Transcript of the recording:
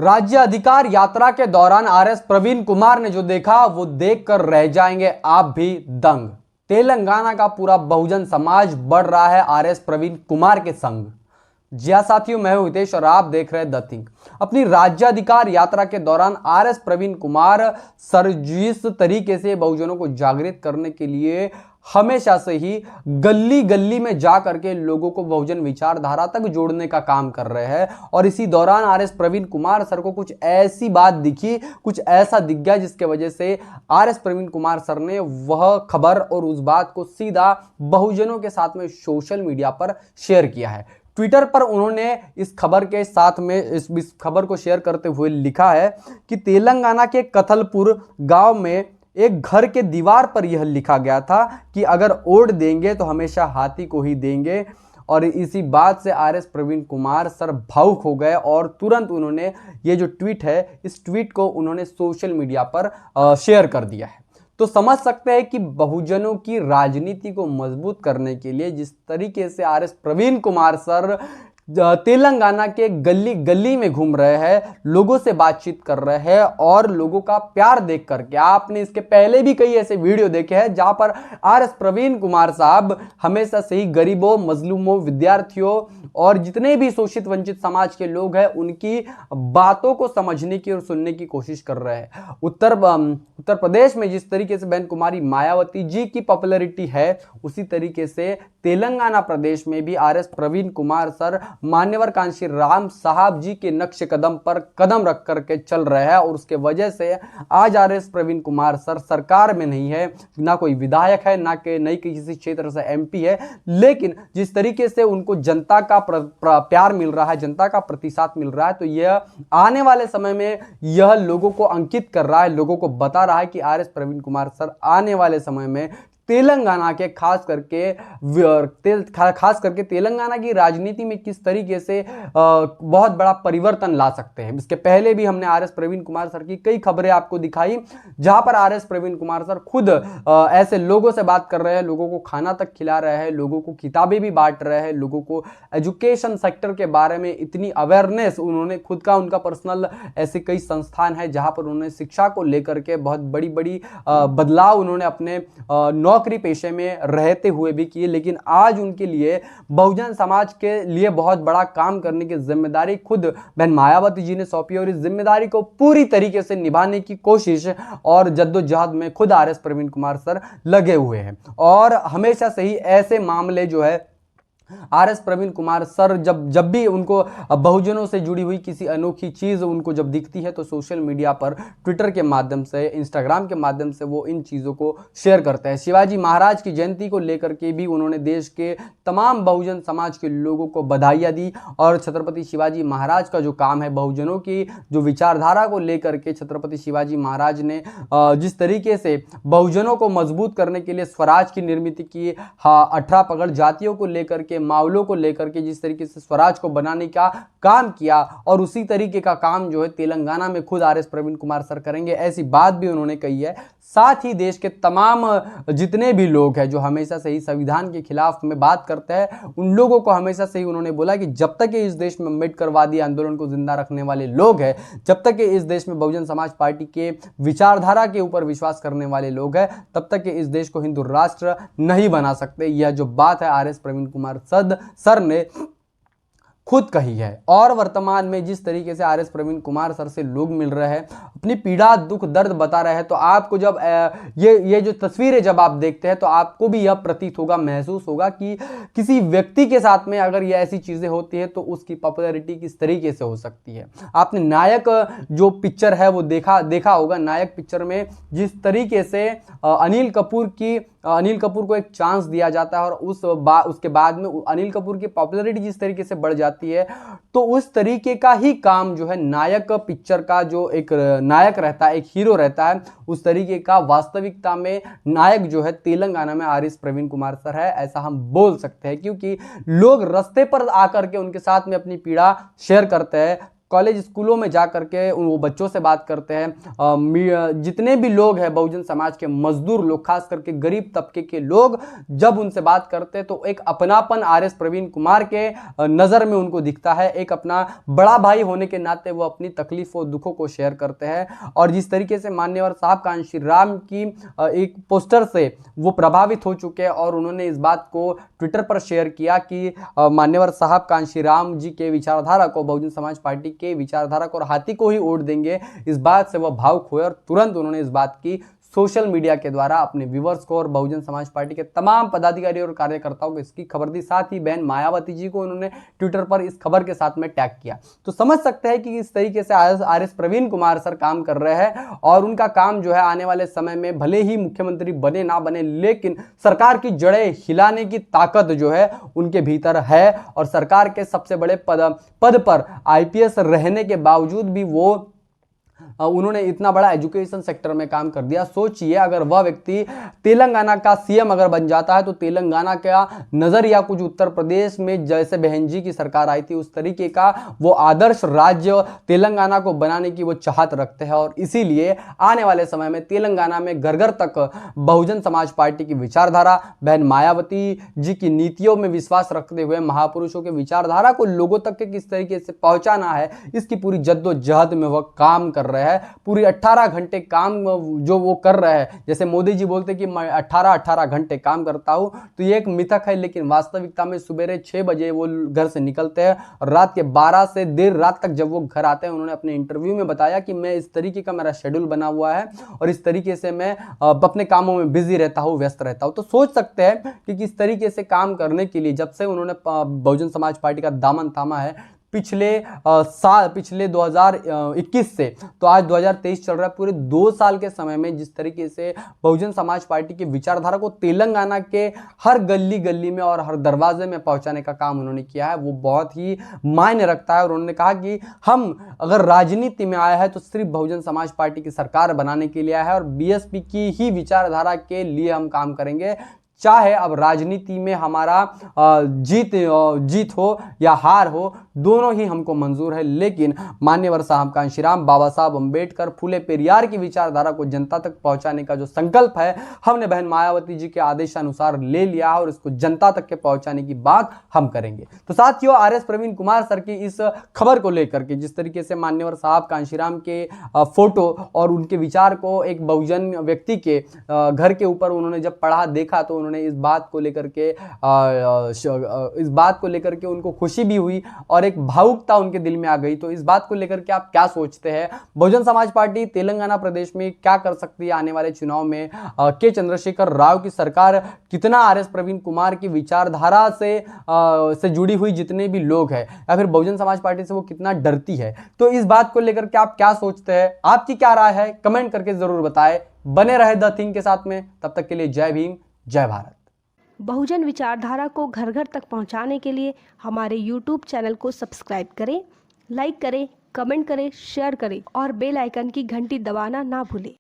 राज्य अधिकार यात्रा के दौरान आरएस प्रवीण कुमार ने जो देखा वो देखकर रह जाएंगे आप भी दंग। तेलंगाना का पूरा बहुजन समाज बढ़ रहा है आरएस प्रवीण कुमार के संग। जी हाँ साथियों, मैं हूं हितेश और आप देख रहे हैं द थिंक। अपनी राज्याधिकार यात्रा के दौरान आरएस प्रवीण कुमार सर जिस तरीके से बहुजनों को जागृत करने के लिए हमेशा से ही गली गली में जा करके लोगों को बहुजन विचारधारा तक जोड़ने का काम कर रहे हैं, और इसी दौरान आरएस प्रवीण कुमार सर को कुछ ऐसी बात दिखी, कुछ ऐसा दिख गया जिसके वजह से आरएस प्रवीण कुमार सर ने वह खबर और उस बात को सीधा बहुजनों के साथ में सोशल मीडिया पर शेयर किया है। ट्विटर पर उन्होंने इस खबर के साथ में इस खबर को शेयर करते हुए लिखा है कि तेलंगाना के कथलपुर गांव में एक घर के दीवार पर यह लिखा गया था कि अगर वोट देंगे तो हमेशा हाथी को ही देंगे। और इसी बात से आरएस प्रवीण कुमार सर भावुक हो गए और तुरंत उन्होंने ये जो ट्वीट है, इस ट्वीट को उन्होंने सोशल मीडिया पर शेयर कर दिया है। तो समझ सकते हैं कि बहुजनों की राजनीति को मजबूत करने के लिए जिस तरीके से आरएस प्रवीण कुमार सर तेलंगाना के गली गली में घूम रहे हैं, लोगों से बातचीत कर रहे हैं और लोगों का प्यार देख करके, आपने इसके पहले भी कई ऐसे वीडियो देखे हैं जहां पर आरएस प्रवीण कुमार साहब हमेशा से ही गरीबों, मजलूमों, विद्यार्थियों और जितने भी शोषित वंचित समाज के लोग हैं उनकी बातों को समझने की और सुनने की कोशिश कर रहे हैं। उत्तर प्रदेश में जिस तरीके से बहन कुमारी मायावती जी की पॉपुलैरिटी है, उसी तरीके से तेलंगाना प्रदेश में भी आरएस प्रवीण कुमार सर मान्यवर कांशी राम साहब जी के नक्शे कदम पर कदम रख करके चल रहे हैं, और उसके वजह से आज आरएस प्रवीण कुमार सर सरकार में नहीं है, ना कोई विधायक है, ना कि नई किसी क्षेत्र से एमपी है, लेकिन जिस तरीके से उनको जनता का प्यार मिल रहा है, जनता का प्रतिसाद मिल रहा है, तो यह आने वाले समय में यह लोगों को अंकित कर रहा है, लोगों को बता रहा है कि आरएस प्रवीण कुमार सर आने वाले समय में तेलंगाना के खास करके तेलंगाना की राजनीति में किस तरीके से बहुत बड़ा परिवर्तन ला सकते हैं। इसके पहले भी हमने आरएस प्रवीण कुमार सर की कई खबरें आपको दिखाई जहां पर आरएस प्रवीण कुमार सर खुद ऐसे लोगों से बात कर रहे हैं, लोगों को खाना तक खिला रहे हैं, लोगों को किताबें भी बांट रहे हैं, लोगों को एजुकेशन सेक्टर के बारे में इतनी अवेयरनेस, उन्होंने खुद का उनका पर्सनल ऐसे कई संस्थान है जहां पर उन्होंने शिक्षा को लेकर के बहुत बड़ी बड़ी बदलाव उन्होंने अपने नौकरी पेशे में रहते हुए भी किए। लेकिन आज उनके लिए बहुजन समाज के लिए बहुत बड़ा काम करने की जिम्मेदारी खुद बहन मायावती जी ने सौंपी, और इस जिम्मेदारी को पूरी तरीके से निभाने की कोशिश और जद्दोजहद में खुद आरएस प्रवीण कुमार सर लगे हुए हैं। और हमेशा से ही ऐसे मामले जो है आरएस प्रवीण कुमार सर जब भी उनको बहुजनों से जुड़ी हुई किसी अनोखी चीज उनको जब दिखती है तो सोशल मीडिया पर, ट्विटर के माध्यम से, इंस्टाग्राम के माध्यम से वो इन चीजों को शेयर करते हैं। शिवाजी महाराज की जयंती को लेकर के भी उन्होंने देश के तमाम बहुजन समाज के लोगों को बधाइयां दी, और छत्रपति शिवाजी महाराज का जो काम है, बहुजनों की जो विचारधारा को लेकर के छत्रपति शिवाजी महाराज ने जिस तरीके से बहुजनों को मजबूत करने के लिए स्वराज की निर्मित की, 18 पगड़ जातियों को लेकर के, मावलों को लेकर के जिस तरीके से स्वराज को बनाने का काम किया, और उसी तरीके का काम जो है तेलंगाना में खुद आरएस प्रवीण कुमार सर करेंगे, ऐसी बात भी उन्होंने कही है। साथ ही देश के तमाम जितने भी लोग हैं जो हमेशा से ही संविधान के खिलाफ में बात करते हैं, उन लोगों को हमेशा से ही उन्होंने बोला कि जब तक इस देश में अम्बेडकरवादी आंदोलन को जिंदा रखने वाले लोग हैं, जब तक इस देश में बहुजन समाज पार्टी के विचारधारा के ऊपर विश्वास करने वाले लोग हैं, तब तक इस देश को हिंदू राष्ट्र नहीं बना सकते। यह जो बात है आरएस प्रवीण कुमार सर ने खुद कही है। और वर्तमान में जिस तरीके से आरएस प्रवीण कुमार सर से लोग मिल रहे हैं, अपनी पीड़ा, दुख, दर्द बता रहे हैं, तो आपको जब ये जो तस्वीरें जब आप देखते हैं तो आपको भी यह प्रतीत होगा, महसूस होगा कि किसी व्यक्ति के साथ में अगर ये ऐसी चीजें होती है तो उसकी पॉपुलैरिटी किस तरीके से हो सकती है। आपने नायक जो पिक्चर है वो देखा होगा। नायक पिक्चर में जिस तरीके से अनिल कपूर को एक चांस दिया जाता है और उसके बाद में अनिल कपूर की पॉपुलैरिटी जिस तरीके से बढ़ जाती है, तो उस तरीके का ही काम जो है नायक पिक्चर का जो एक नायक रहता है, एक हीरो रहता है, उस तरीके का वास्तविकता में नायक जो है तेलंगाना में आरएस प्रवीण कुमार सर है, ऐसा हम बोल सकते हैं। क्योंकि लोग रास्ते पर आकर के उनके साथ में अपनी पीड़ा शेयर करते हैं, कॉलेज स्कूलों में जा करके वो बच्चों से बात करते हैं, जितने भी लोग हैं बहुजन समाज के मजदूर लोग, खास करके गरीब तबके के लोग जब उनसे बात करते हैं तो एक अपनापन आरएस प्रवीण कुमार के नजर में उनको दिखता है। एक अपना बड़ा भाई होने के नाते वो अपनी तकलीफ और दुखों को शेयर करते हैं। और जिस तरीके से मान्यवर साहब कांशी राम की एक पोस्टर से वो प्रभावित हो चुके हैं और उन्होंने इस बात को ट्विटर पर शेयर किया कि मान्यवर साहब कांशी राम जी के विचारधारा को, बहुजन समाज पार्टी के विचारधारा को और हाथी को ही वोट देंगे, इस बात से वह भावुक हुए और तुरंत उन्होंने इस बात की सोशल मीडिया के द्वारा अपने व्यूवर्स को और बहुजन समाज पार्टी के तमाम पदाधिकारी और कार्यकर्ताओं को इसकी खबर दी। साथ ही बहन मायावती जी को उन्होंने ट्विटर पर इस खबर के साथ में टैग किया। तो समझ सकते हैं कि इस तरीके से आरएस प्रवीण कुमार सर काम कर रहे हैं और उनका काम जो है आने वाले समय में भले ही मुख्यमंत्री बने ना बने, लेकिन सरकार की जड़ें हिलाने की ताकत जो है उनके भीतर है। और सरकार के सबसे बड़े पद पर आईपीएस रहने के बावजूद भी उन्होंने इतना बड़ा एजुकेशन सेक्टर में काम कर दिया। सोचिए अगर वह व्यक्ति तेलंगाना का सीएम अगर बन जाता है तो तेलंगाना का नजरिया कुछ उत्तर प्रदेश में जैसे बहन जी की सरकार आई थी उस तरीके का वो आदर्श राज्य तेलंगाना को बनाने की वो चाहत रखते हैं। और इसीलिए आने वाले समय में तेलंगाना में घर घर तक बहुजन समाज पार्टी की विचारधारा, बहन मायावती जी की नीतियों में विश्वास रखते हुए महापुरुषों के विचारधारा को लोगों तक के किस तरीके से पहुंचाना है, इसकी पूरी जद्दोजहद में वह काम कर रहे हैं। पूरी 18 घंटे काम जो वो कर रहे हैं, जैसे मोदी जी बोलते कि मैं 18 घंटे काम करता हूं, तो ये एक मिथक है, लेकिन वास्तविकता में सुबह 6 बजे वो घर से निकलते हैं और रात के 12 से देर रात तक जब वो घर आते हैं, उन्होंने अपने इंटरव्यू में बताया कि मैं इस तरीके का मेरा शेड्यूल बना हुआ है और इस तरीके से मैं अपने कामों में बिजी रहता हूं, व्यस्त रहता हूं। तो सोच सकते हैं कि किस तरीके से काम करने के लिए जब से उन्होंने बहुजन समाज पार्टी का दामन थामा है पिछले 2021 से तो आज 2023 चल रहा है, पूरे 2 साल के समय में जिस तरीके से बहुजन समाज पार्टी की विचारधारा को तेलंगाना के हर गली गली में और हर दरवाजे में पहुंचाने का काम उन्होंने किया है, वो बहुत ही मायने रखता है। और उन्होंने कहा कि हम अगर राजनीति में आया है तो सिर्फ बहुजन समाज पार्टी की सरकार बनाने के लिए आया है और बीएसपी की ही विचारधारा के लिए हम काम करेंगे, चाहे अब राजनीति में हमारा जीत हो या हार हो, दोनों ही हमको मंजूर है। लेकिन मान्यवर साहब कांशी राम, बाबा साहब अंबेडकर, फूले पेरियार की विचारधारा को जनता तक पहुंचाने का जो संकल्प है हमने बहन मायावती जी के आदेशानुसार ले लिया है और इसको जनता तक के पहुंचाने की बात हम करेंगे। तो साथियों, आरएस प्रवीण कुमार सर की इस खबर को लेकर के जिस तरीके से मान्यवर साहब कांशी राम के फोटो और उनके विचार को एक बहुजन व्यक्ति के घर के ऊपर उन्होंने जब पढ़ा देखा तो इस बात को लेकर के उनको खुशी भी हुई और एक भावुकता उनके दिल में आ गई। तो इस बात को लेकर के आप क्या सोचते हैं? बहुजन समाज पार्टी तेलंगाना प्रदेश में क्या कर सकती है आने वाले चुनाव में? के चंद्रशेखर राव की सरकार कितना आरएस प्रवीण कुमार की विचारधारा से जुड़ी हुई जितने भी लोग हैं या फिर बहुजन समाज पार्टी से वो कितना डरती है? तो इस बात को लेकर के आप क्या सोचते हैं? आपकी क्या राय है? कमेंट करके जरूर बताएं। बने रहे द थिंग के साथ में, तब तक के लिए जय भीम, जय भारत। बहुजन विचारधारा को घर घर तक पहुंचाने के लिए हमारे YouTube चैनल को सब्सक्राइब करें, लाइक करें, कमेंट करें, शेयर करें और बेल आइकन की घंटी दबाना ना भूलें।